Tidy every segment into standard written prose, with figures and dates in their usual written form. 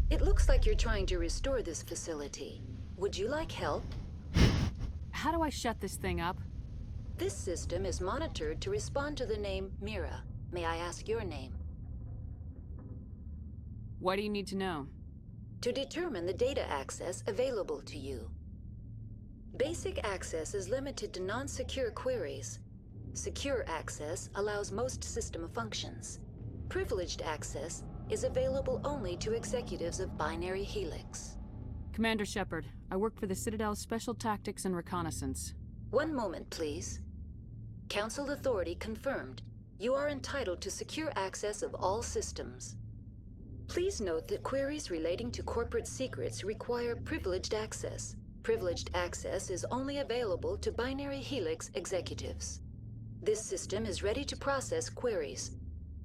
It looks like you're trying to restore this facility. Would you like help? How do I shut this thing up? This system is monitored to respond to the name Mira. May I ask your name? What do you need to know? To determine the data access available to you. Basic access is limited to non-secure queries. Secure access allows most system functions. Privileged access is available only to executives of Binary Helix. Commander Shepard, I work for the Citadel's Special Tactics and Reconnaissance. One moment, please. Council authority confirmed. You are entitled to secure access of all systems. Please note that queries relating to corporate secrets require privileged access. Privileged access is only available to Binary Helix executives. This system is ready to process queries.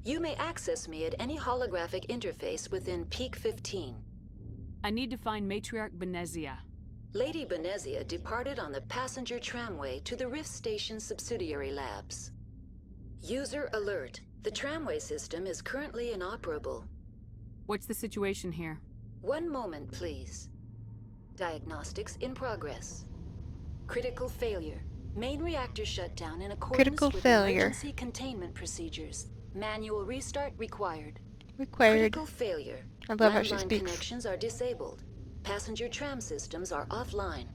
You may access me at any holographic interface within Peak 15. I need to find Matriarch Benezia. Lady Benezia departed on the passenger tramway to the Rift Station subsidiary labs. User alert. The tramway system is currently inoperable. What's the situation here? One moment, please. Diagnostics in progress. Critical failure. Main reactor shutdown in accordance with emergency containment procedures. Manual restart required. Critical failure. I love how she Landline speaks. connections are disabled. Passenger tram systems are offline.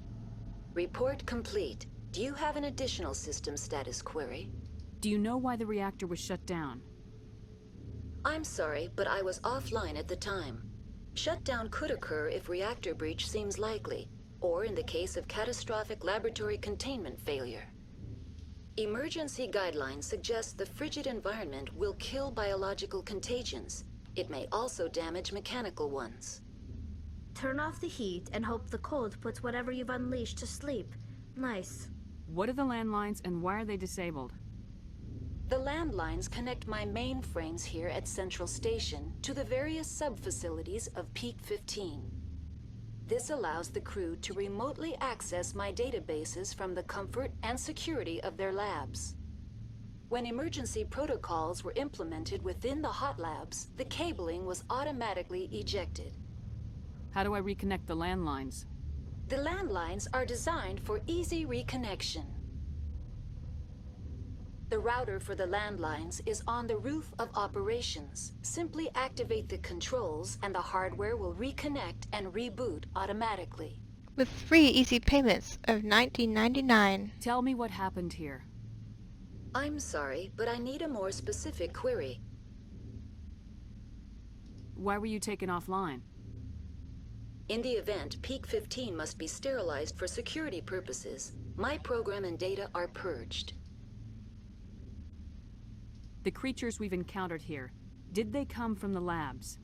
Report complete. Do you have an additional system status query? Do you know why the reactor was shut down? I'm sorry, but I was offline at the time. Shutdown could occur if reactor breach seems likely, or in the case of catastrophic laboratory containment failure. Emergency guidelines suggest the frigid environment will kill biological contagions. It may also damage mechanical ones. Turn off the heat and hope the cold puts whatever you've unleashed to sleep. Nice. What are the landlines and why are they disabled? The landlines connect my mainframes here at Central Station to the various sub-facilities of Peak 15. This allows the crew to remotely access my databases from the comfort and security of their labs. When emergency protocols were implemented within the hot labs, the cabling was automatically ejected. How do I reconnect the landlines? The landlines are designed for easy reconnection. The router for the landlines is on the roof of operations. Simply activate the controls and the hardware will reconnect and reboot automatically. With free easy payments of $19.99. Tell me what happened here. I'm sorry, but I need a more specific query. Why were you taken offline? In the event, Peak 15 must be sterilized for security purposes. My program and data are purged. The creatures we've encountered here, did they come from the labs?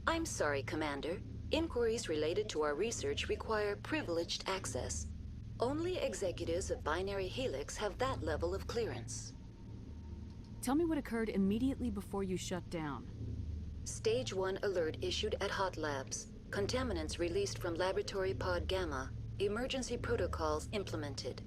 I'm sorry, Commander. Inquiries related to our research require privileged access. Only executives of Binary Helix have that level of clearance. Tell me what occurred immediately before you shut down. Stage 1 alert issued at Hot Labs. Contaminants released from Laboratory Pod Gamma. Emergency protocols implemented.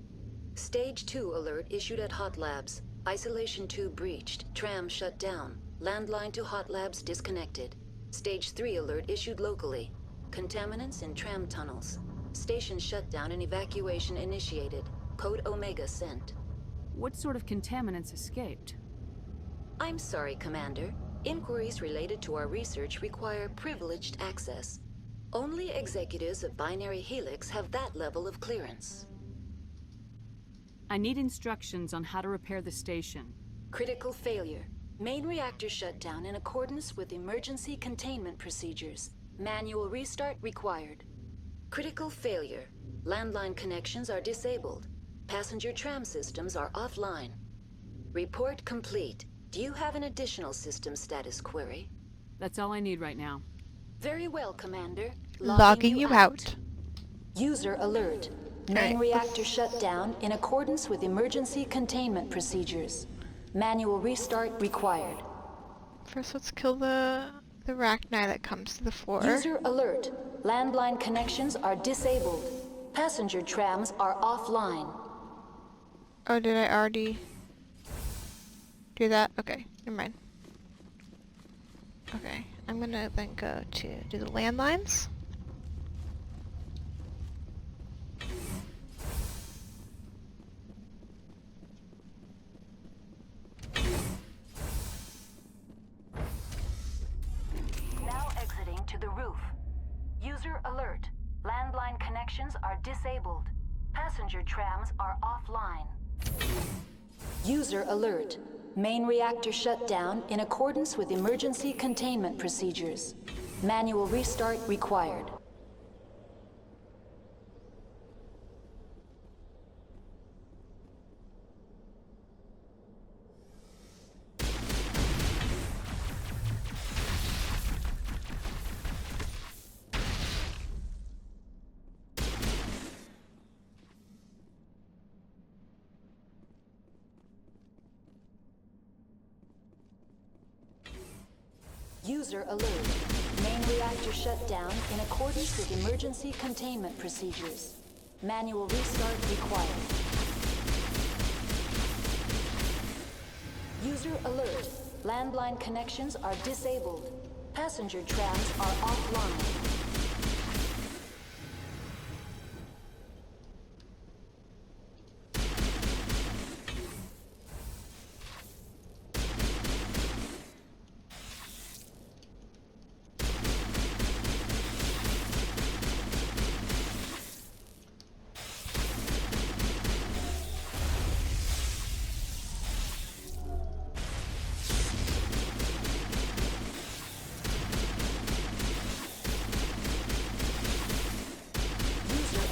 Stage 2 alert issued at Hot Labs. Isolation tube breached. Tram shut down. Landline to Hot Labs disconnected. Stage 3 alert issued locally. Contaminants in tram tunnels. Station shutdown and evacuation initiated. Code Omega sent. What sort of contaminants escaped? I'm sorry, Commander. Inquiries related to our research require privileged access. Only executives of Binary Helix have that level of clearance. I need instructions on how to repair the station. Critical failure. Main reactor shutdown in accordance with emergency containment procedures. Manual restart required. Critical failure. Landline connections are disabled. Passenger tram systems are offline. Report complete. Do you have an additional system status query? That's all I need right now. Very well, Commander. Logging you out. User alert. Main reactor shut down in accordance with emergency containment procedures. Manual restart required. First, let's kill the arachnid that comes to the floor. User alert. Landline connections are disabled. Passenger trams are offline. Oh, did I already do that? Okay, never mind. Okay, I'm gonna then go to do the landlines. Now exiting to the roof. User alert. Landline connections are disabled. Passenger trams are offline. User alert. Main reactor shut down in accordance with emergency containment procedures. Manual restart required. User alert. Main reactor shut down in accordance with emergency containment procedures. Manual restart required. User alert. Landline connections are disabled. Passenger trams are offline.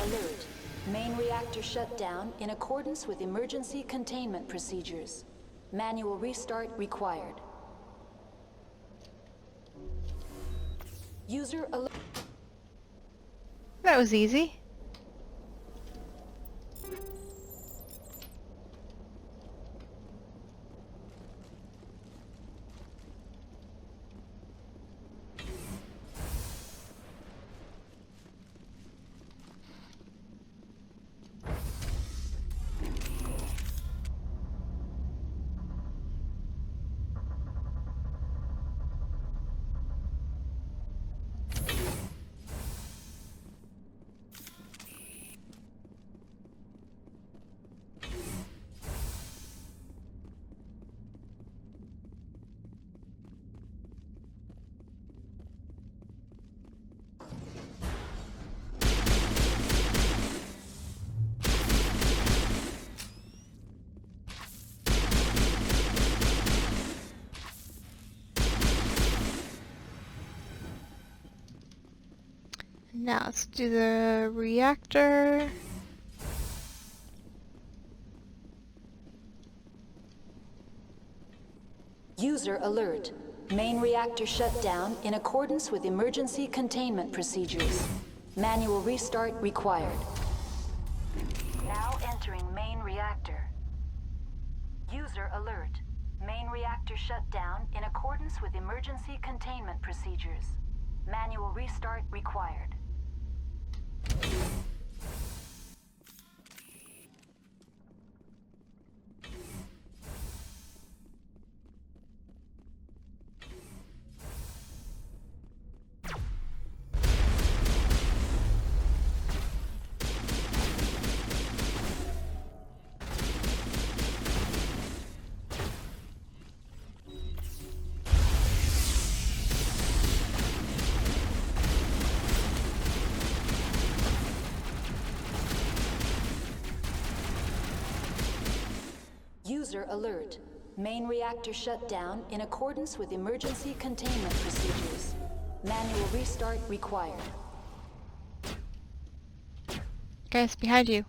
Alert. Main reactor shut down in accordance with emergency containment procedures. Manual restart required. User alert. That was easy. Now let's do the reactor. User alert. Main reactor shut down in accordance with emergency containment procedures. Manual restart required. Now entering main reactor. User alert. Main reactor shut down in accordance with emergency containment procedures. Manual restart required. User alert. Main reactor shut down in accordance with emergency containment procedures. Manual restart required. Guys, behind you.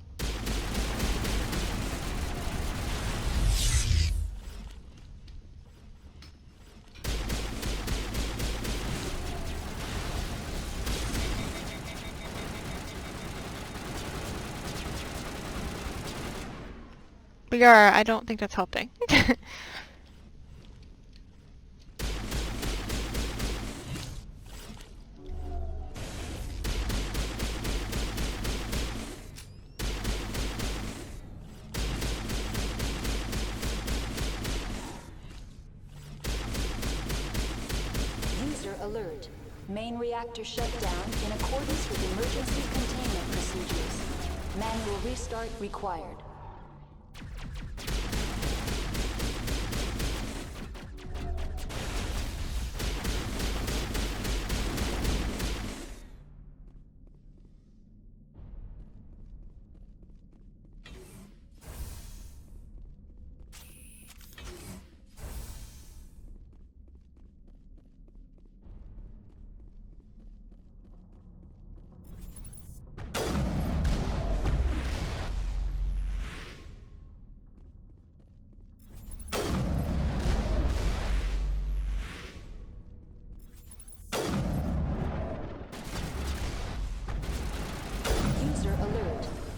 I don't think that's helping. User alert. Main reactor shut down in accordance with emergency containment procedures. Manual restart required.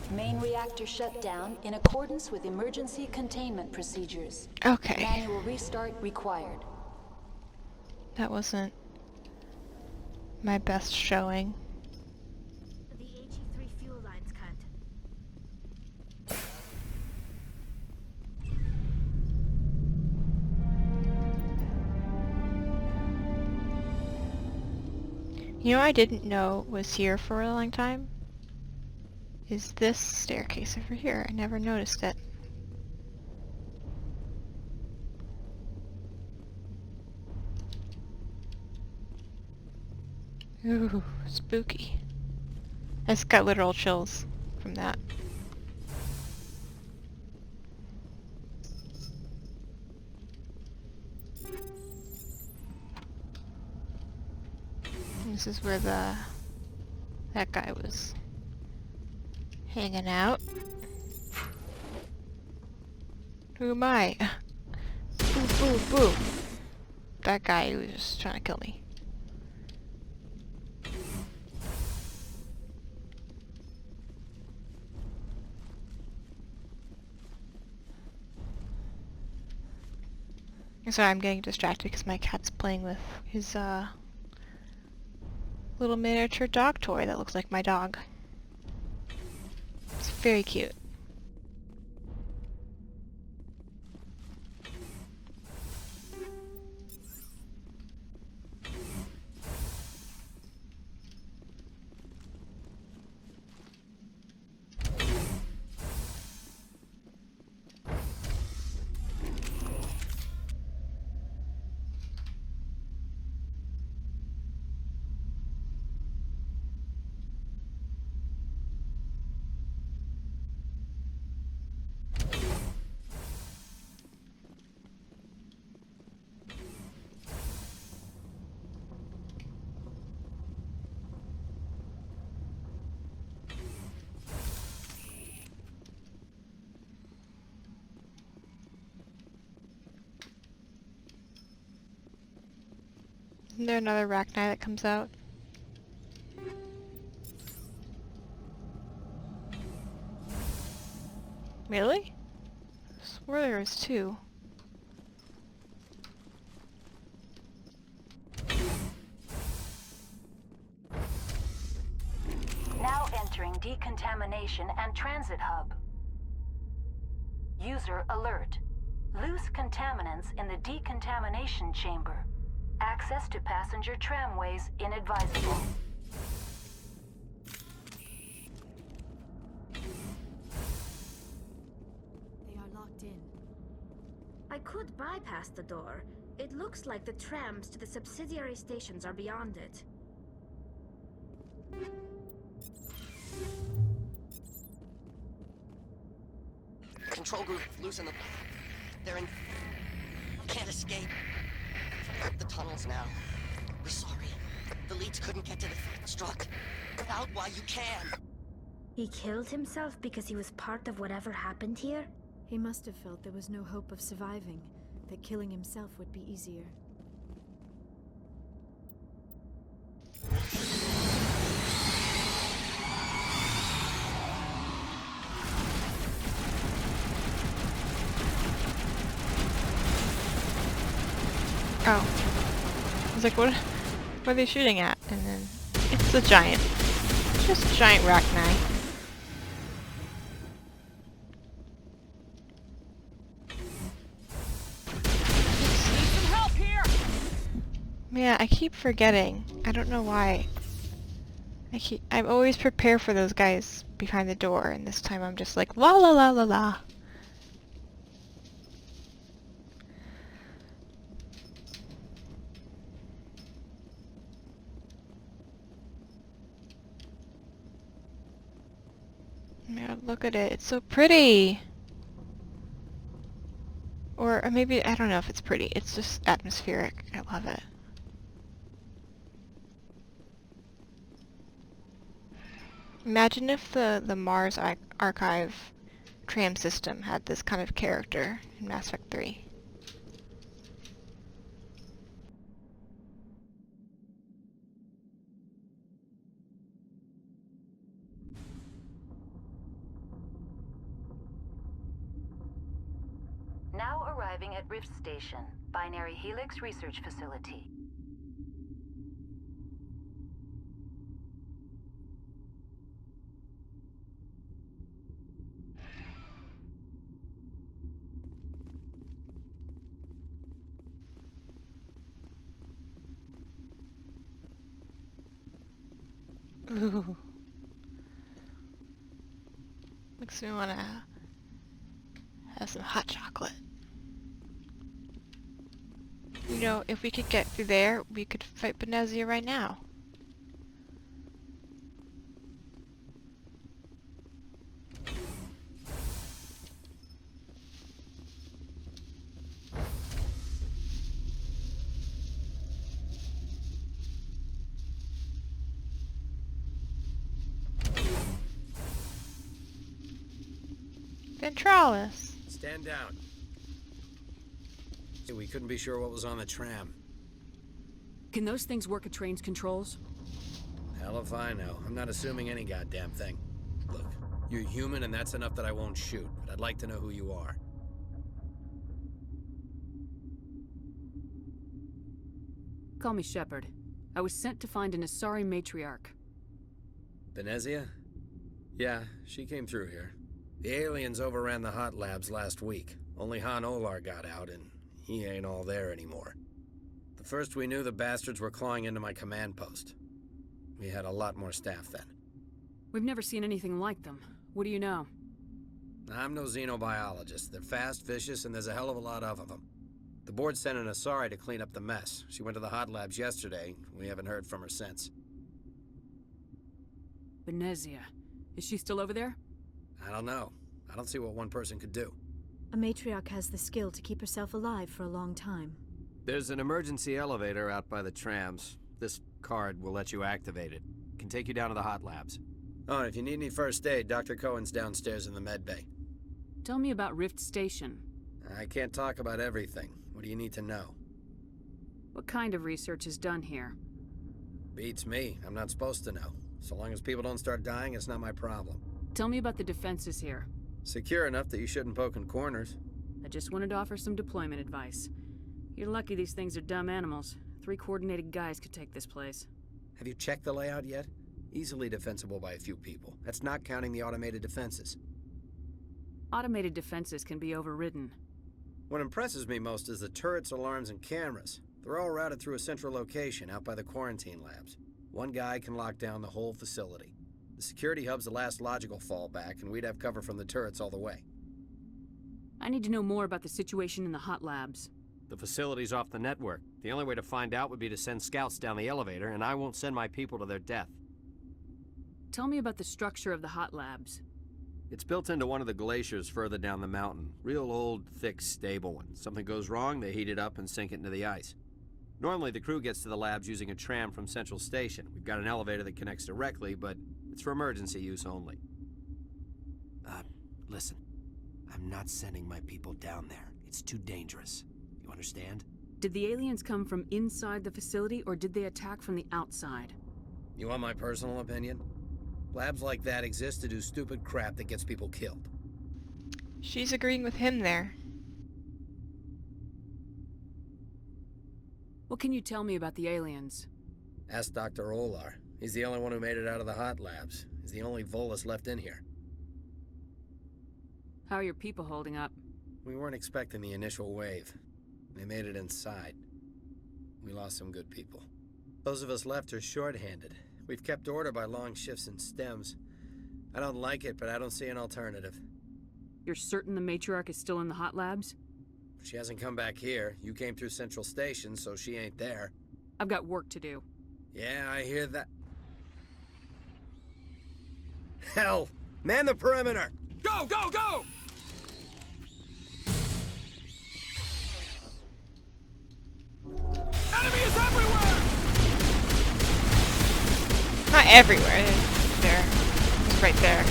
Main reactor shut down in accordance with emergency containment procedures. Okay. Manual restart required. That wasn't my best showing. The HE3 fuel lines cut. You know, I didn't know was here for a long time. Is this staircase over here? I never noticed it. Ooh, spooky. I just got literal chills from that. This is where that guy was hanging out. Who am I? Boo, boo, boo. That guy was just trying to kill me. Sorry, I'm getting distracted because my cat's playing with his little miniature dog toy that looks like my dog. It's very cute. Isn't there another Rachni that comes out? Really? I swore there was two. Now entering decontamination and transit hub. User alert. Loose contaminants in the decontamination chamber. Access to passenger tramways inadvisable. They are locked in. I could bypass the door. It looks like the trams to the subsidiary stations are beyond it. Control group, loosen them. They're in... Can't escape. The tunnels now. We're sorry. The leads couldn't get to the struck. Get out while you can. He killed himself because he was part of whatever happened here? He must have felt there was no hope of surviving, that killing himself would be easier. Oh. I was like, what are they shooting at? And then it's a giant. It's just a giant Rachni. Yeah, I keep forgetting. I don't know why. I'm always prepared for those guys behind the door, and this time I'm just like, la la la la la. Yeah, look at it. It's so pretty. Or maybe, I don't know if it's pretty. It's just atmospheric. I love it. Imagine if the Mars Archive tram system had this kind of character in Mass Effect 3. Now arriving at Rift Station, Binary Helix Research Facility. Ooh. Makes me wanna have some hot chocolate. You know, if we could get through there, we could fight Benezia right now. Ventralis. Stand down. We couldn't be sure what was on the tram. Can those things work at train's controls? Hell if I know. I'm not assuming any goddamn thing. Look, you're human and that's enough that I won't shoot, but I'd like to know who you are. Call me Shepard. I was sent to find an Asari matriarch. Benezia? Yeah, she came through here. The aliens overran the hot labs last week. Only Han Olar got out, and he ain't all there anymore. The first we knew, the bastards were clawing into my command post. We had a lot more staff then. We've never seen anything like them. What do you know? I'm no xenobiologist. They're fast, vicious, and there's a hell of a lot of them. The board sent an Asari to clean up the mess. She went to the hot labs yesterday. We haven't heard from her since. Benezia. Is she still over there? I don't know. I don't see what one person could do. A matriarch has the skill to keep herself alive for a long time. There's an emergency elevator out by the trams. This card will let you activate it. Can take you down to the hot labs. Oh, and if you need any first aid, Dr. Cohen's downstairs in the med bay. Tell me about Rift Station. I can't talk about everything. What do you need to know? What kind of research is done here? Beats me. I'm not supposed to know. So long as people don't start dying, it's not my problem. Tell me about the defenses here. Secure enough that you shouldn't poke in corners. I just wanted to offer some deployment advice. You're lucky these things are dumb animals. 3 coordinated guys could take this place. Have you checked the layout yet? Easily defensible by a few people. That's not counting the automated defenses. Automated defenses can be overridden. What impresses me most is the turrets, alarms, and cameras. They're all routed through a central location out by the quarantine labs. One guy can lock down the whole facility. The security hub's the last logical fallback, and we'd have cover from the turrets all the way. I need to know more about the situation in the hot labs. The facility's off the network. The only way to find out would be to send scouts down the elevator, and I won't send my people to their death. Tell me about the structure of the hot labs. It's built into one of the glaciers further down the mountain. Real old, thick, stable one. Something goes wrong, they heat it up and sink it into the ice. Normally, the crew gets to the labs using a tram from Central Station. We've got an elevator that connects directly, but it's for emergency use only. Listen. I'm not sending my people down there. It's too dangerous. You understand? Did the aliens come from inside the facility, or did they attack from the outside? You want my personal opinion? Labs like that exist to do stupid crap that gets people killed. She's agreeing with him there. What can you tell me about the aliens? Ask Dr. Olar. He's the only one who made it out of the hot labs. He's the only Volus left in here. How are your people holding up? We weren't expecting the initial wave. They made it inside. We lost some good people. Those of us left are short-handed. We've kept order by long shifts and stems. I don't like it, but I don't see an alternative. You're certain the matriarch is still in the hot labs? She hasn't come back here. You came through Central Station, so she ain't there. I've got work to do. Yeah, I hear that. Hell! Man the perimeter! Go, go, go! Enemy is everywhere! Not everywhere. There. It's right there.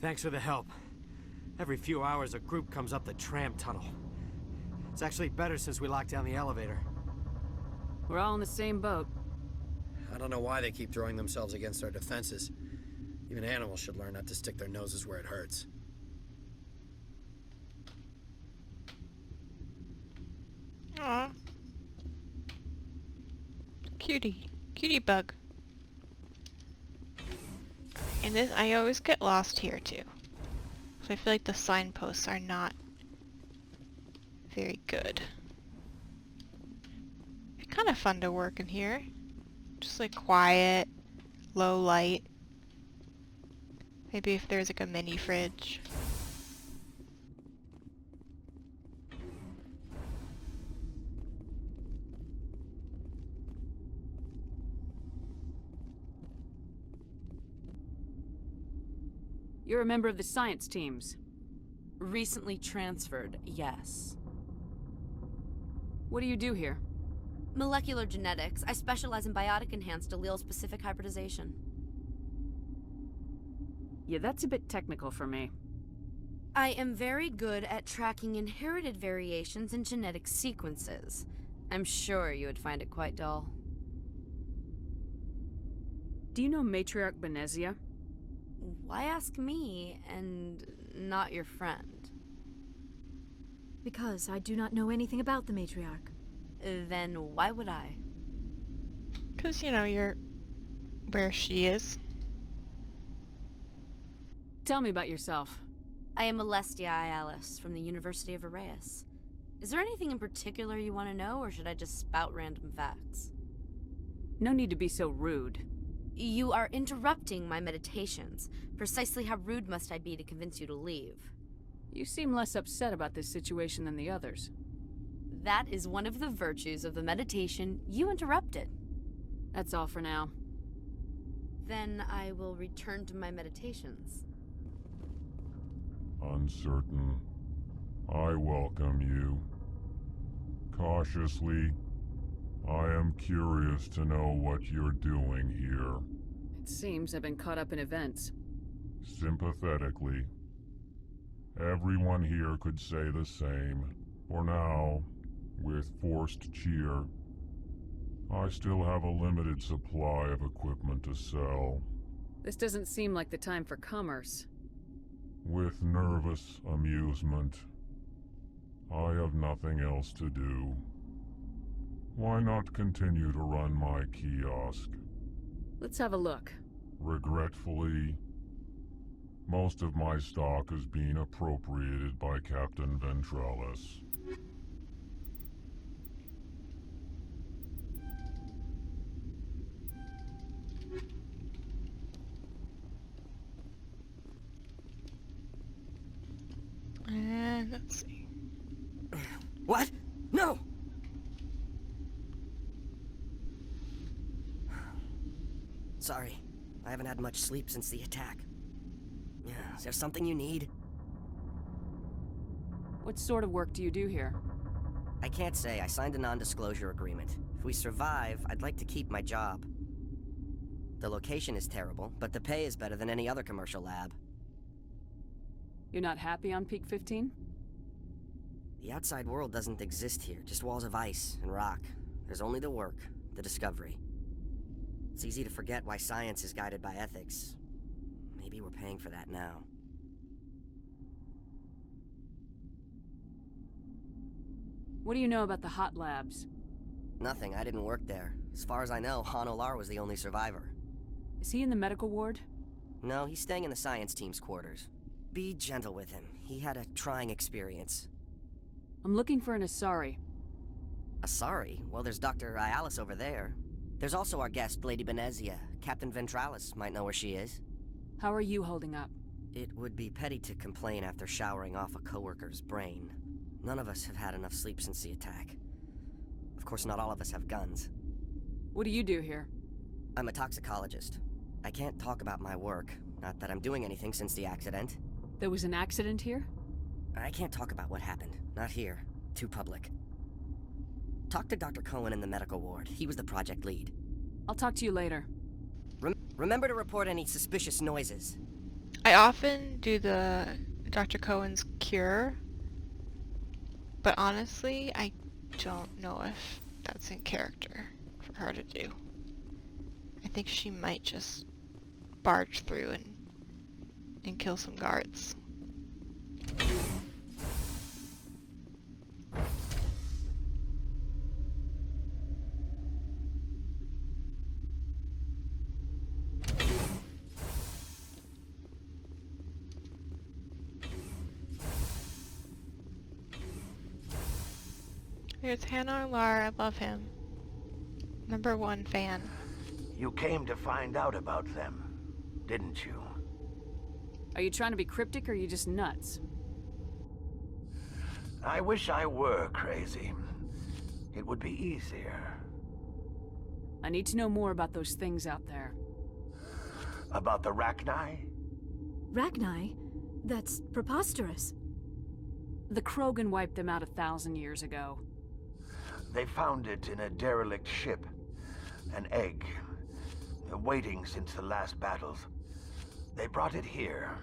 Thanks for the help. Every few hours, a group comes up the tram tunnel. It's actually better since we locked down the elevator. We're all in the same boat. I don't know why they keep throwing themselves against our defenses. Even animals should learn not to stick their noses where it hurts. Aw. Cutie. Cutie bug. And this, I always get lost here too. So I feel like the signposts are not very good. It's kind of fun to work in here. Just like quiet, low light. Maybe if there's like a mini fridge. You're a member of the science teams. Recently transferred, yes. What do you do here? Molecular genetics. I specialize in biotic-enhanced allele-specific hybridization. Yeah, that's a bit technical for me. I am very good at tracking inherited variations in genetic sequences. I'm sure you would find it quite dull. Do you know Matriarch Benezia? Why ask me, and not your friend? Because I do not know anything about the matriarch. Then why would I? 'Cause, you know, you're where she is. Tell me about yourself. I am Alestia Alice from the University of Arraeus. Is there anything in particular you want to know, or should I just spout random facts? No need to be so rude. You are interrupting my meditations. Precisely how rude must I be to convince you to leave? You seem less upset about this situation than the others. That is one of the virtues of the meditation you interrupted. That's all for now. Then I will return to my meditations. Uncertain. I welcome you. Cautiously, I am curious to know what you're doing here. It seems I've been caught up in events. Sympathetically. Everyone here could say the same. For now, with forced cheer, I still have a limited supply of equipment to sell. This doesn't seem like the time for commerce. With nervous amusement. I have nothing else to do. Why not continue to run my kiosk? Let's have a look. Regretfully, most of my stock is being appropriated by Captain Ventrellis. And let's see. What? No! Sorry, I haven't had much sleep since the attack. Is there something you need? What sort of work do you do here? I can't say. I signed a non-disclosure agreement. If we survive, I'd like to keep my job. The location is terrible, but the pay is better than any other commercial lab. You're not happy on Peak 15? The outside world doesn't exist here, just walls of ice and rock. There's only the work, the discovery. It's easy to forget why science is guided by ethics. Maybe we're paying for that now. What do you know about the hot labs? Nothing, I didn't work there. As far as I know, Han Olar was the only survivor. Is he in the medical ward? No, he's staying in the science team's quarters. Be gentle with him. He had a trying experience. I'm looking for an Asari. Asari? Well, there's Dr. Ayalis over there. There's also our guest, Lady Benezia. Captain Ventralis might know where she is. How are you holding up? It would be petty to complain after showering off a coworker's brain. None of us have had enough sleep since the attack. Of course, not all of us have guns. What do you do here? I'm a toxicologist. I can't talk about my work. Not that I'm doing anything since the accident. There was an accident here? I can't talk about what happened. Not here. Too public. Talk to Dr. Cohen in the medical ward. He was the project lead. I'll talk to you later. Remember to report any suspicious noises. I often do the Dr. Cohen's cure, but honestly, I don't know if that's in character for her to do. I think she might just barge through and kill some guards. Here's Hannah Lar, I love him. #1 fan. You came to find out about them, didn't you? Are you trying to be cryptic or are you just nuts? I wish I were crazy. It would be easier. I need to know more about those things out there. About the Rachni? Rachni? That's preposterous. The Krogan wiped them out 1,000 years ago. They found it in a derelict ship. An egg. Waiting since the last battles. They brought it here.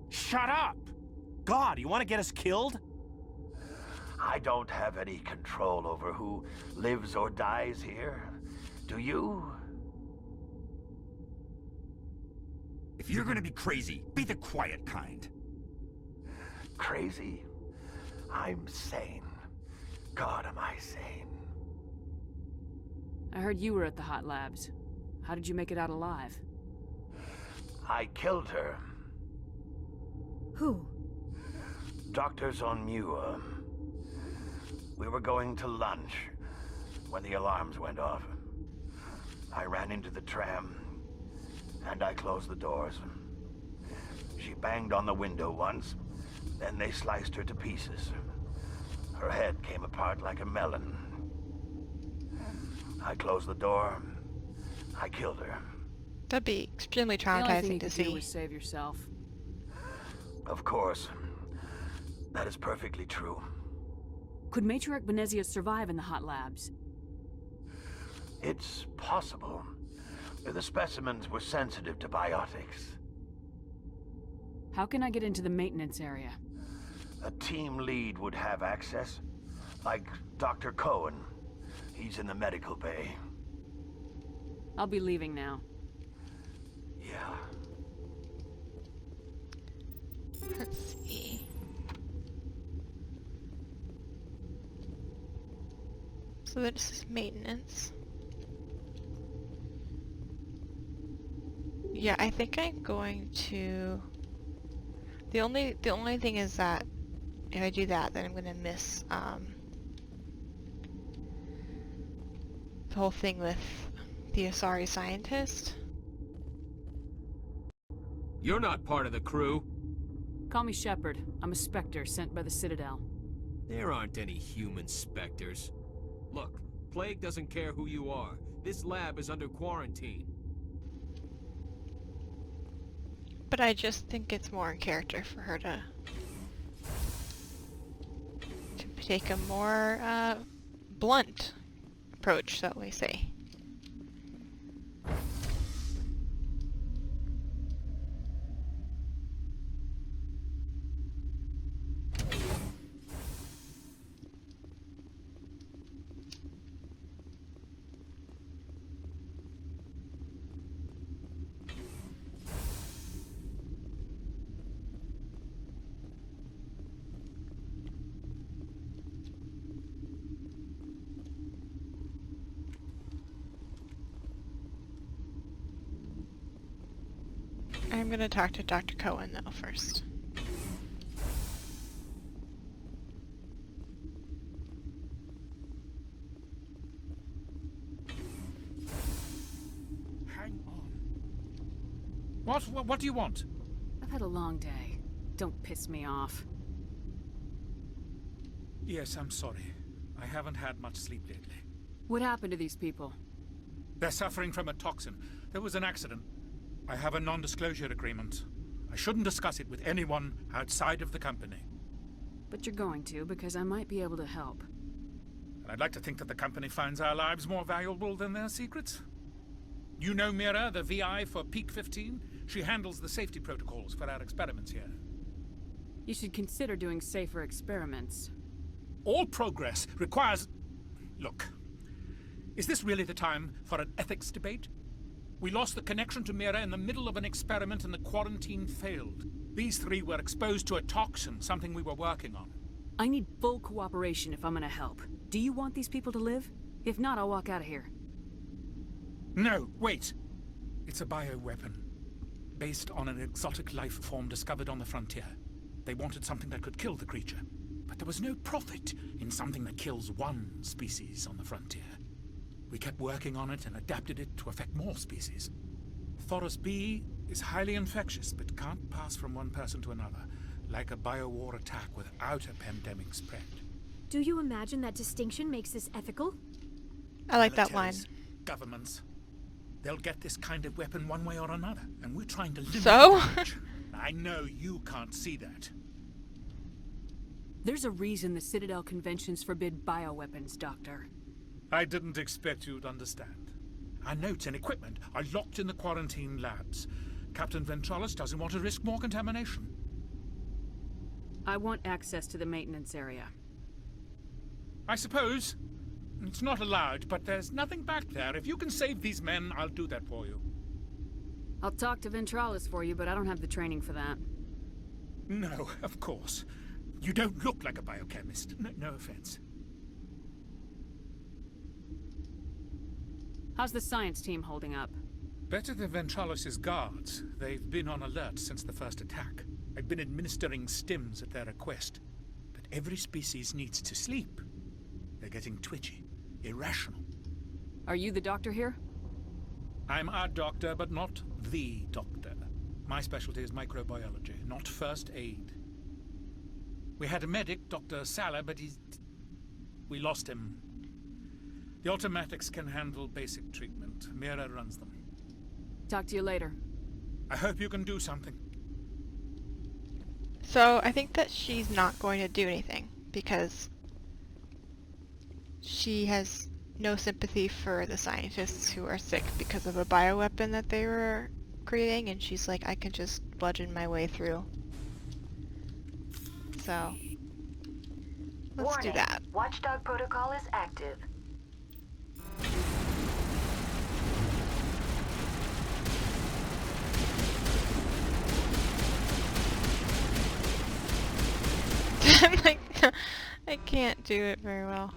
Shut up! God, you want to get us killed? I don't have any control over who lives or dies here. Do you? If you're gonna be crazy, be the quiet kind. Crazy? I'm sane. God, am I sane. I heard you were at the hot labs. How did you make it out alive? I killed her. Who? Doctors on Muir. We were going to lunch when the alarms went off. I ran into the tram, and I closed the doors. She banged on the window once, then they sliced her to pieces. Her head came apart like a melon. I closed the door. I killed her. That'd be extremely The only thing traumatizing you to could do see. was save yourself. Of course. That is perfectly true. Could Matriarch Benezia survive in the hot labs? It's possible. The specimens were sensitive to biotics. How can I get into the maintenance area? A team lead would have access. Like Dr. Cohen. He's in the medical bay. I'll be leaving now. Yeah. Let's see. So this is maintenance. Yeah, I think I'm going to... The only thing is that if I do that, then I'm gonna miss the whole thing with the Asari scientist. You're not part of the crew. Call me Shepard. I'm a Spectre sent by the Citadel. There aren't any human specters. Look, Plague doesn't care who you are. This lab is under quarantine. But I just think it's more in character for her to take a more blunt approach, shall we say. I'm gonna talk to Dr. Cohen though first. What do you want? I've had a long day. Don't piss me off. Yes, I'm sorry. I haven't had much sleep lately. What happened to these people? They're suffering from a toxin. There was an accident. I have a non-disclosure agreement. I shouldn't discuss it with anyone outside of the company. But you're going to, because I might be able to help. And I'd like to think that the company finds our lives more valuable than their secrets. You know Mira, the VI for Peak 15? She handles the safety protocols for our experiments here. You should consider doing safer experiments. All progress requires... Look, is this really the time for an ethics debate? We lost the connection to Mira in the middle of an experiment and the quarantine failed. These three were exposed to a toxin, something we were working on. I need full cooperation if I'm gonna help. Do you want these people to live? If not, I'll walk out of here. No, wait. It's a bioweapon, based on an exotic life form discovered on the frontier. They wanted something that could kill the creature, but there was no profit in something that kills one species on the frontier. We kept working on it and adapted it to affect more species. Thoros B is highly infectious, but can't pass from one person to another, like a biowar attack without a pandemic spread. Do you imagine that distinction makes this ethical? I like that line. Governments. They'll get this kind of weapon one way or another, and we're trying to limit So? the damage. I know you can't see that. There's a reason the Citadel conventions forbid bioweapons, Doctor. I didn't expect you'd understand. Our notes and equipment are locked in the quarantine labs. Captain Ventralis doesn't want to risk more contamination. I want access to the maintenance area. I suppose. It's not allowed, but there's nothing back there. If you can save these men, I'll do that for you. I'll talk to Ventralis for you, but I don't have the training for that. No, of course. You don't look like a biochemist. No offense. How's the science team holding up? Better than Ventralis' guards. They've been on alert since the first attack. I've been administering stims at their request. But every species needs to sleep. They're getting twitchy, irrational. Are you the doctor here? I'm a doctor, but not the doctor. My specialty is microbiology, not first aid. We had a medic, Dr. Salah, but we lost him. The automatics can handle basic treatment. Mira runs them. Talk to you later. I hope you can do something. So I think that she's not going to do anything because she has no sympathy for the scientists who are sick because of a bioweapon that they were creating, and she's like, I can just bludgeon my way through. So let's do that. Watchdog protocol is active. I'm like, I can't do it very well.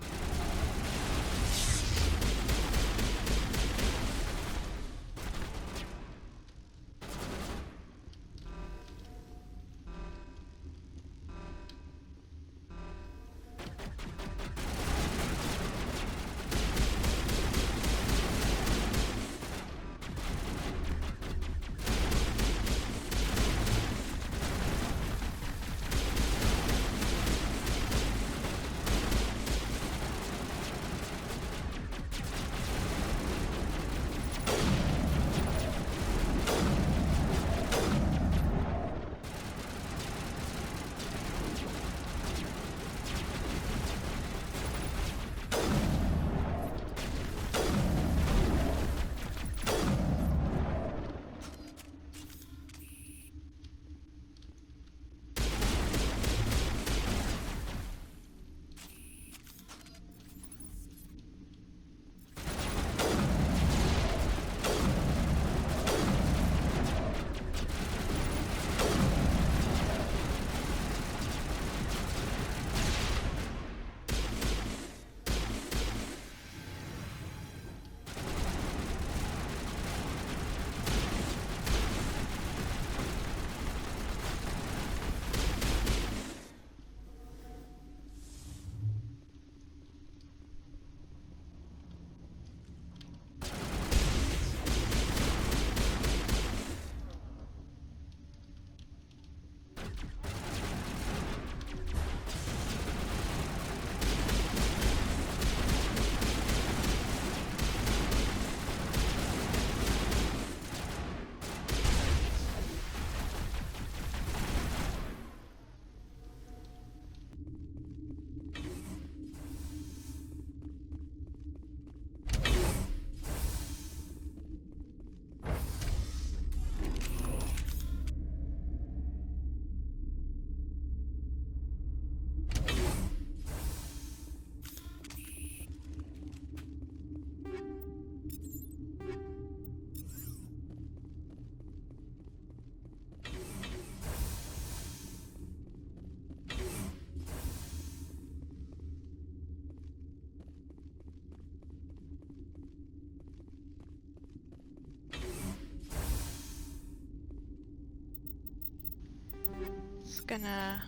gonna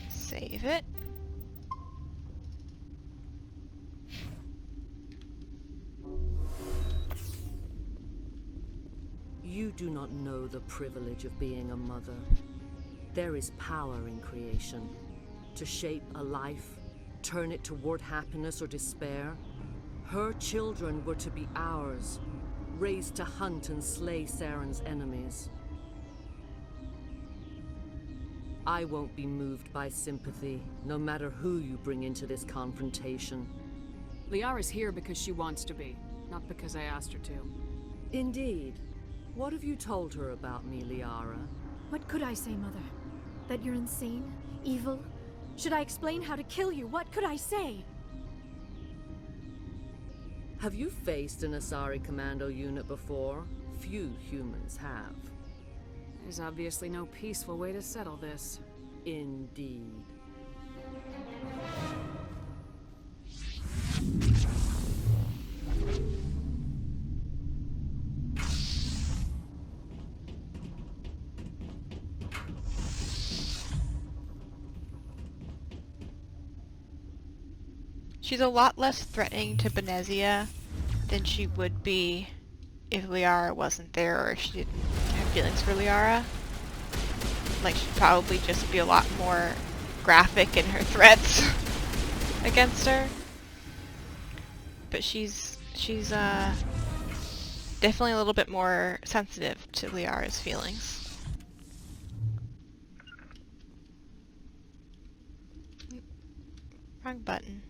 save it. You do not know the privilege of being a mother. There is power in creation. To shape a life, turn it toward happiness or despair. Her children were to be ours, raised to hunt and slay Saren's enemies. I won't be moved by sympathy, no matter who you bring into this confrontation. Liara's here because she wants to be, not because I asked her to. Indeed. What have you told her about me, Liara? What could I say, Mother? That you're insane? Evil? Should I explain how to kill you? What could I say? Have you faced an Asari commando unit before? Few humans have. There's obviously no peaceful way to settle this. Indeed. She's a lot less threatening to Benezia than she would be if Liara wasn't there, or if she didn't have feelings for Liara. Like, she'd probably just be a lot more graphic in her threats against her. But she's definitely a little bit more sensitive to Liara's feelings. Wrong button.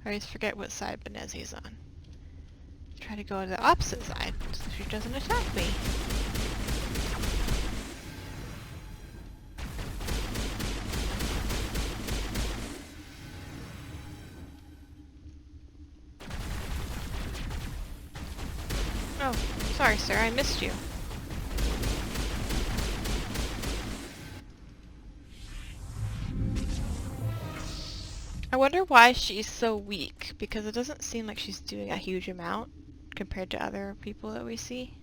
I always forget what side Benezia's on. Try to go to the opposite side so she doesn't attack me. Oh, sorry sir, I missed you. I wonder why she's so weak, because it doesn't seem like she's doing a huge amount compared to other people that we see.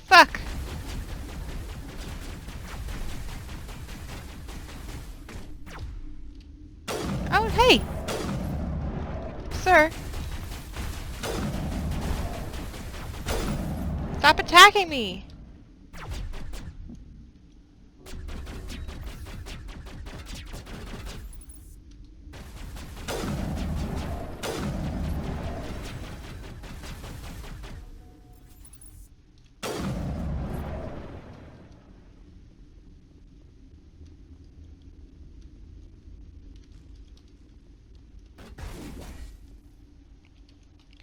Fuck! Oh, hey! Sir! Stop attacking me!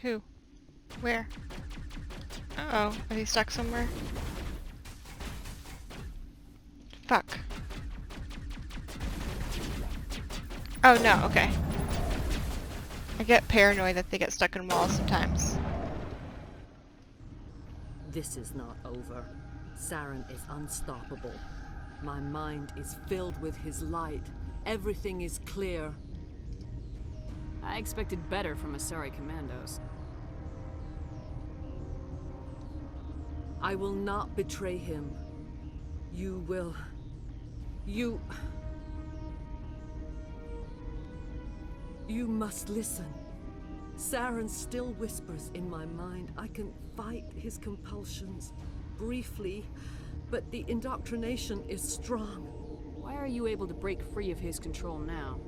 Who? Where? Uh-oh, are they stuck somewhere? Fuck. Oh no, okay. I get paranoid that they get stuck in walls sometimes. This is not over. Saren is unstoppable. My mind is filled with his light. Everything is clear. I expected better from Asari commandos. I will not betray him. You will. You must listen. Saren still whispers in my mind. I can fight his compulsions briefly, but the indoctrination is strong. Why are you able to break free of his control now?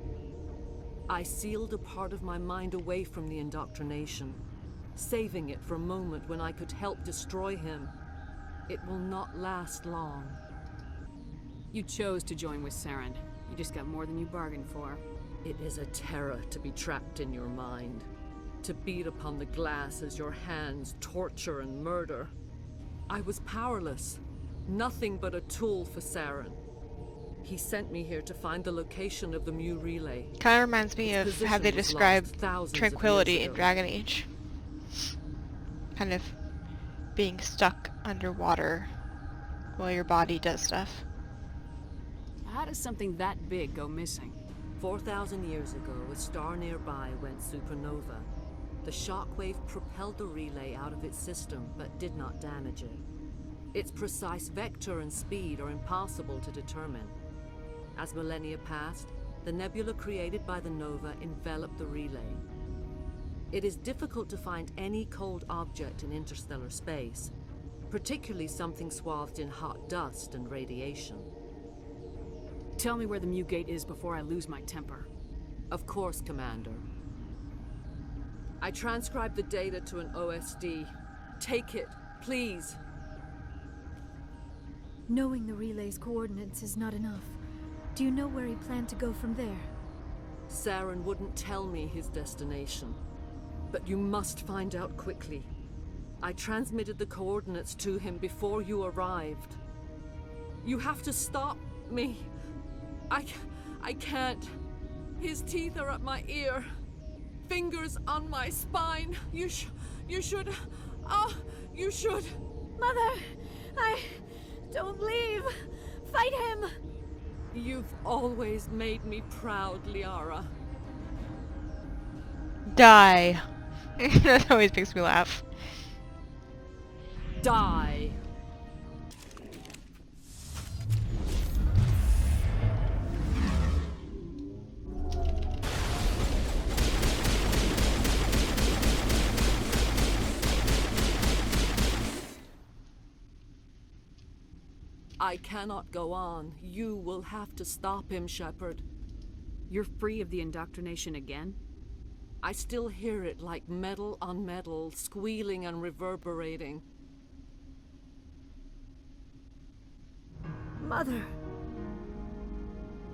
I sealed a part of my mind away from the indoctrination, saving it for a moment when I could help destroy him. It will not last long. You chose to join with Saren. You just got more than you bargained for. It is a terror to be trapped in your mind, to beat upon the glass as your hands torture and murder. I was powerless, nothing but a tool for Saren. He sent me here to find the location of the Mu relay. Kind of reminds me of how they describe tranquility in Dragon Age. Kind of being stuck underwater while your body does stuff. How does something that big go missing? 4,000 years ago, a star nearby went supernova. The shockwave propelled the relay out of its system, but did not damage it. Its precise vector and speed are impossible to determine. As millennia passed, the nebula created by the nova enveloped the relay. It is difficult to find any cold object in interstellar space, particularly something swathed in hot dust and radiation. Tell me where the Mu Gate is before I lose my temper. Of course, Commander. I transcribed the data to an OSD. Take it, please. Knowing the relay's coordinates is not enough. Do you know where he planned to go from there? Saren wouldn't tell me his destination. But you must find out quickly. I transmitted the coordinates to him before you arrived. You have to stop me. I can't. His teeth are at my ear. Fingers on my spine. You should. Oh, you should. Mother, don't leave. Fight him. You've always made me proud, Liara. Die. That always makes me laugh. Die. I cannot go on. You will have to stop him, Shepard. You're free of the indoctrination again? I still hear it like metal on metal, squealing and reverberating. Mother.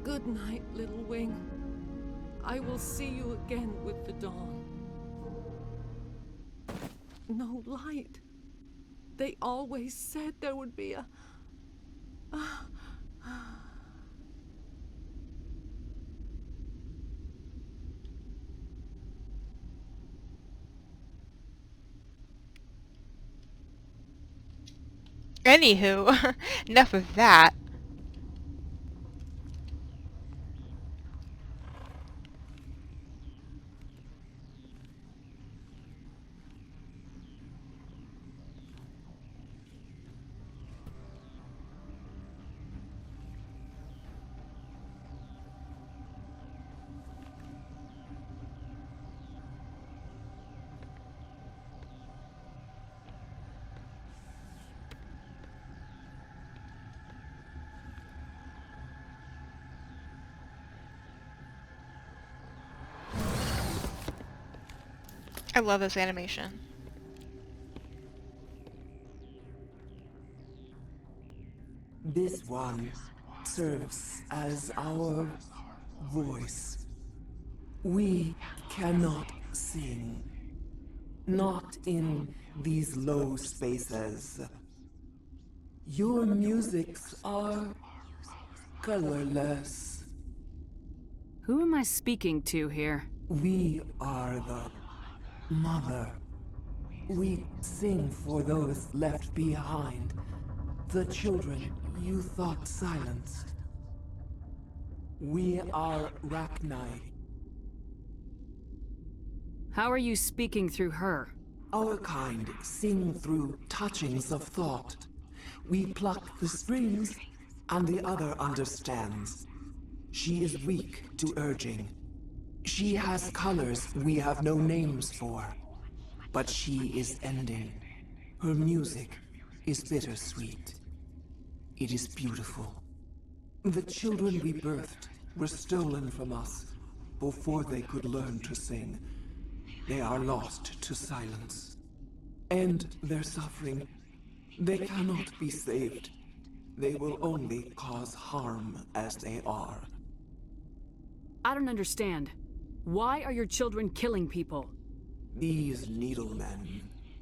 Good night, little wing. I will see you again with the dawn. No light. They always said there would be a... Anywho, enough of that. I love this animation. This one serves as our voice. We cannot sing. Not in these low spaces. Your musics are colorless. Who am I speaking to here? We are the Mother. We sing for those left behind. The children you thought silenced. We are Rachni. How are you speaking through her? Our kind sing through touchings of thought. We pluck the strings, and the other understands. She is weak to urging. She has colors we have no names for. But she is ending. Her music is bittersweet. It is beautiful. The children we birthed were stolen from us before they could learn to sing. They are lost to silence. And their suffering, they cannot be saved. They will only cause harm as they are. I don't understand. Why are your children killing people? These needlemen,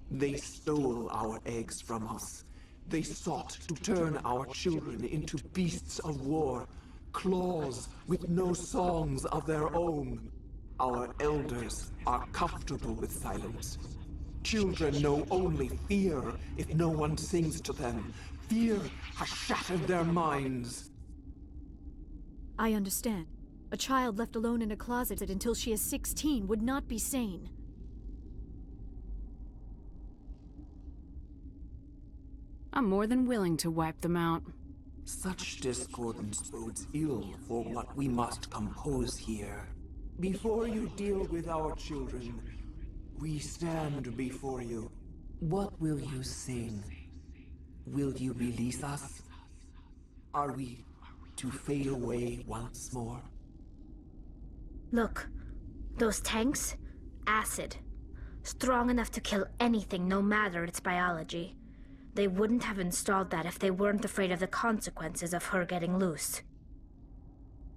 they stole our eggs from us. They sought to turn our children into beasts of war, claws with no songs of their own. Our elders are comfortable with silence. Children know only fear if no one sings to them. Fear has shattered their minds. I understand. A child left alone in a closet until she is 16 would not be sane. I'm more than willing to wipe them out. Such discordance bodes ill for what we must compose here. Before you deal with our children, we stand before you. What will you sing? Will you release us? Are we to fade away once more? Look, those tanks? Acid. Strong enough to kill anything, no matter its biology. They wouldn't have installed that if they weren't afraid of the consequences of her getting loose.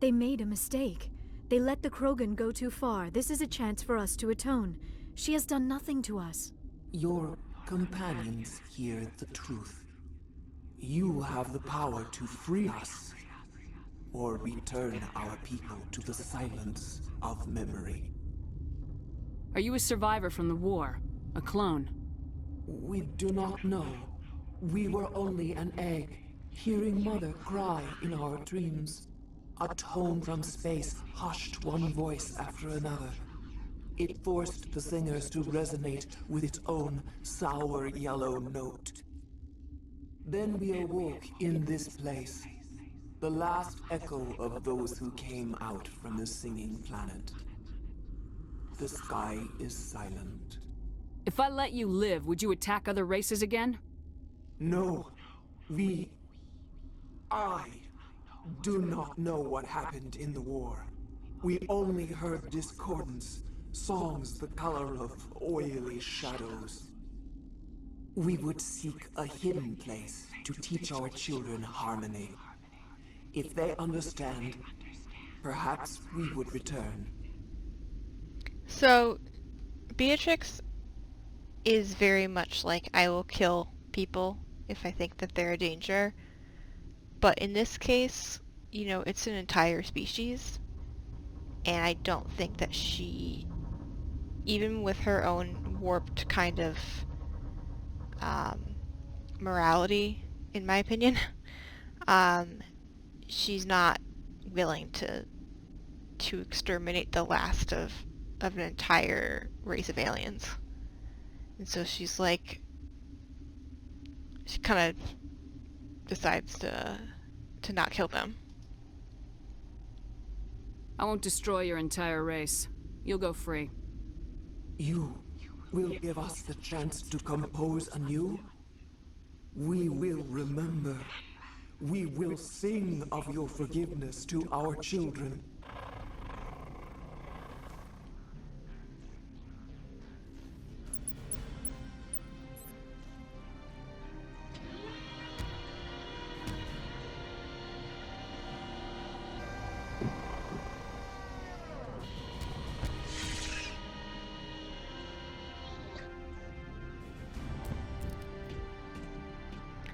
They made a mistake. They let the Krogan go too far. This is a chance for us to atone. She has done nothing to us. Your companions hear the truth. You have the power to free us, or return our people to the silence of memory. Are you a survivor from the war? A clone? We do not know. We were only an egg, hearing Mother cry in our dreams. A tone from space hushed one voice after another. It forced the singers to resonate with its own sour yellow note. Then we awoke in this place, the last echo of those who came out from the singing planet. The sky is silent. If I let you live, would you attack other races again? No, I do not know what happened in the war. We only heard discordance, songs the color of oily shadows. We would seek a hidden place to teach our children harmony. If they understand, perhaps we would return. So, Beatrix is very much like, I will kill people if I think that they're a danger. But in this case, you know, it's an entire species. And I don't think that she, even with her own warped kind of morality, in my opinion, she's not willing to exterminate the last of an entire race of aliens. And so she's like, she kind of decides to not kill them. I won't destroy your entire race. You'll go free. You will give us the chance to compose anew? We will remember. We will sing of your forgiveness to our children.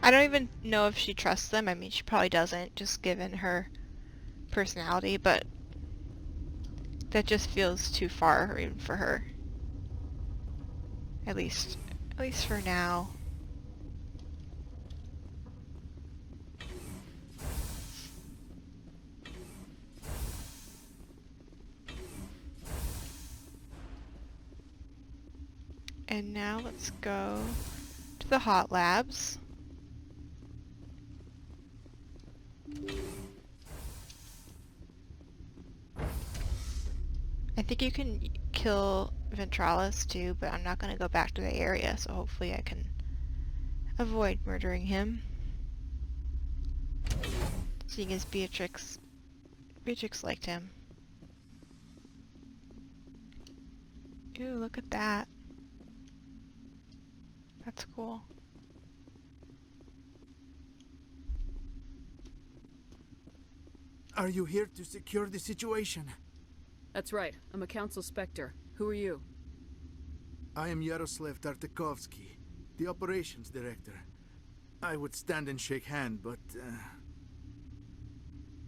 I don't even know if she trusts them. I mean, she probably doesn't, just given her personality, but that just feels too far even for her. At least for now. And now let's go to the hot labs. I think you can kill Ventralis too, but I'm not going to go back to the area, so hopefully I can avoid murdering him. Seeing as Beatrix liked him. Ooh, look at that. That's cool. Are you here to secure the situation? That's right. I'm a Council Spectre. Who are you? I am Yaroslav Tartakovsky, the operations director. I would stand and shake hand, but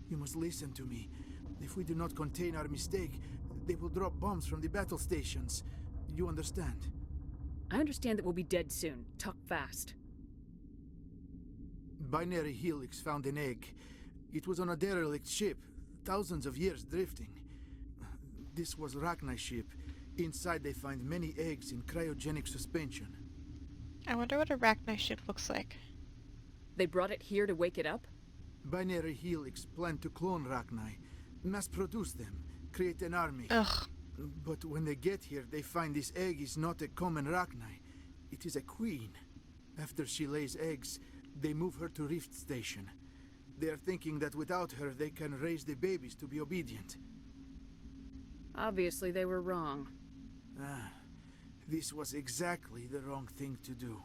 you must listen to me. If we do not contain our mistake, they will drop bombs from the battle stations. You understand? I understand that we'll be dead soon. Talk fast. Binary Helix found an egg. It was on a derelict ship, thousands of years drifting. This was Rachni's ship. Inside they find many eggs in cryogenic suspension. I wonder what a Rachni ship looks like. They brought it here to wake it up? Binary Helix planned to clone Rachni, mass produce them, create an army. Ugh. But when they get here, they find this egg is not a common Rachni. It is a queen. After she lays eggs, they move her to Rift Station. They are thinking that without her, they can raise the babies to be obedient. Obviously, they were wrong. This was exactly the wrong thing to do.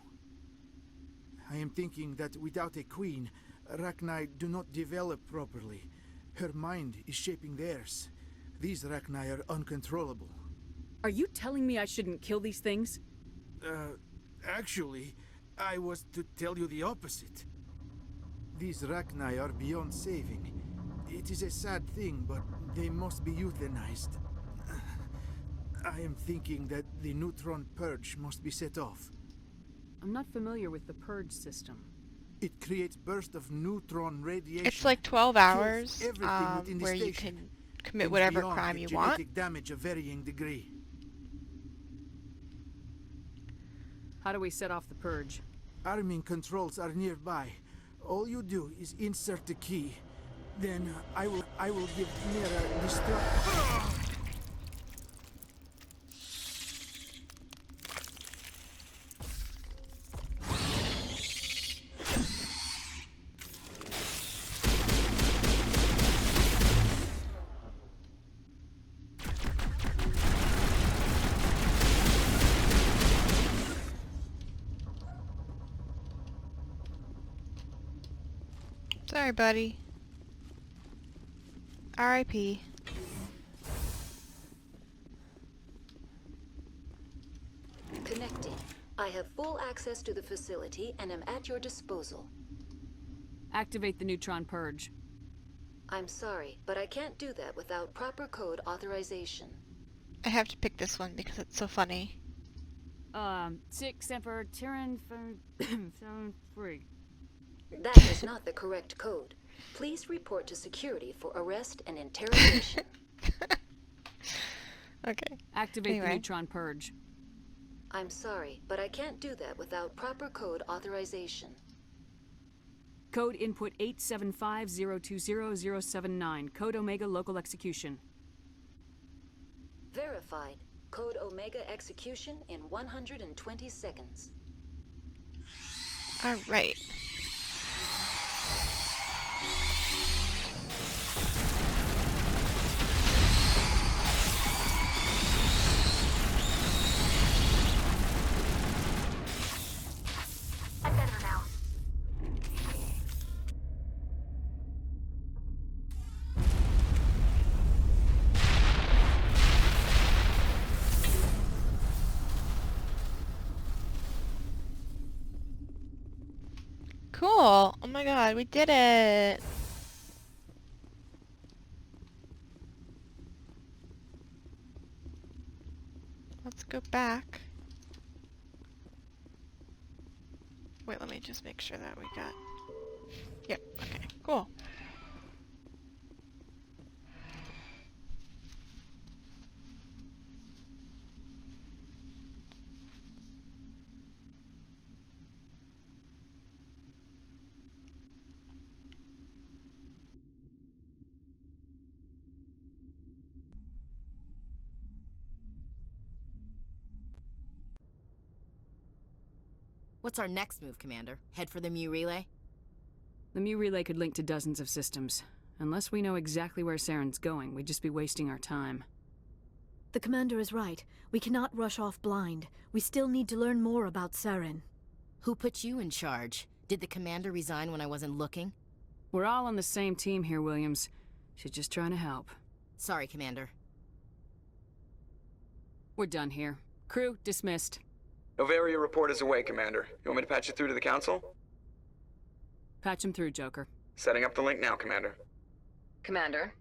I am thinking that without a queen, Rachni do not develop properly. Her mind is shaping theirs. These Rachni are uncontrollable. Are you telling me I shouldn't kill these things? Actually, I was to tell you the opposite. These Rachni are beyond saving. It is a sad thing, but they must be euthanized. I am thinking that the neutron purge must be set off. I'm not familiar with the purge system. It creates bursts of neutron radiation. It's like 12 hours where you can commit whatever crime you want. Genetic damage of varying degree. How do we set off the purge? Arming controls are nearby. All you do is insert the key. Then I will give Mira destruct. Sorry, buddy. R.I.P. Connecting. I have full access to the facility and am at your disposal. Activate the neutron purge. I'm sorry, but I can't do that without proper code authorization. I have to pick this one because it's so funny. 6 Emperor Tyrann 3. That is not the correct code. Please report to security for arrest and interrogation. Okay. Activate the neutron purge. I'm sorry, but I can't do that without proper code authorization. Code input 875020079. Code Omega local execution. Verified. Code Omega execution in 120 seconds. All right. I'm better now. Cool. Oh my god, we did it. Let's go back. Wait, let me just make sure that we got... Yep, okay, cool. What's our next move, Commander? Head for the Mu relay? The Mu relay could link to dozens of systems. Unless we know exactly where Saren's going, we'd just be wasting our time. The commander is right. We cannot rush off blind. We still need to learn more about Saren. Who put you in charge? Did the commander resign when I wasn't looking? We're all on the same team here, Williams. She's just trying to help. Sorry, Commander. We're done here. Crew, dismissed. Noveria report is away, Commander. You want me to patch it through to the Council? Patch him through, Joker. Setting up the link now, Commander. Commander,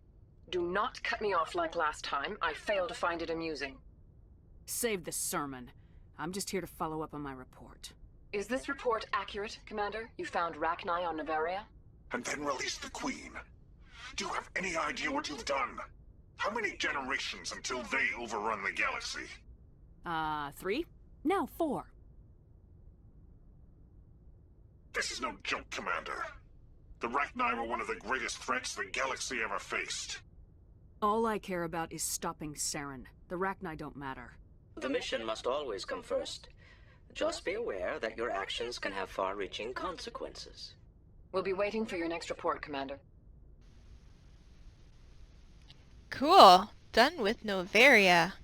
do not cut me off like last time. I fail to find it amusing. Save the sermon. I'm just here to follow up on my report. Is this report accurate, Commander? You found Rachni on Noveria? And then release the Queen. Do you have any idea what you've done? How many generations until they overrun the galaxy? 3? No, 4. This is no joke, Commander. The Rachni were one of the greatest threats the galaxy ever faced. All I care about is stopping Saren. The Rachni don't matter. The mission must always come first. Just be aware that your actions can have far-reaching consequences. We'll be waiting for your next report, Commander. Cool. Done with Noveria.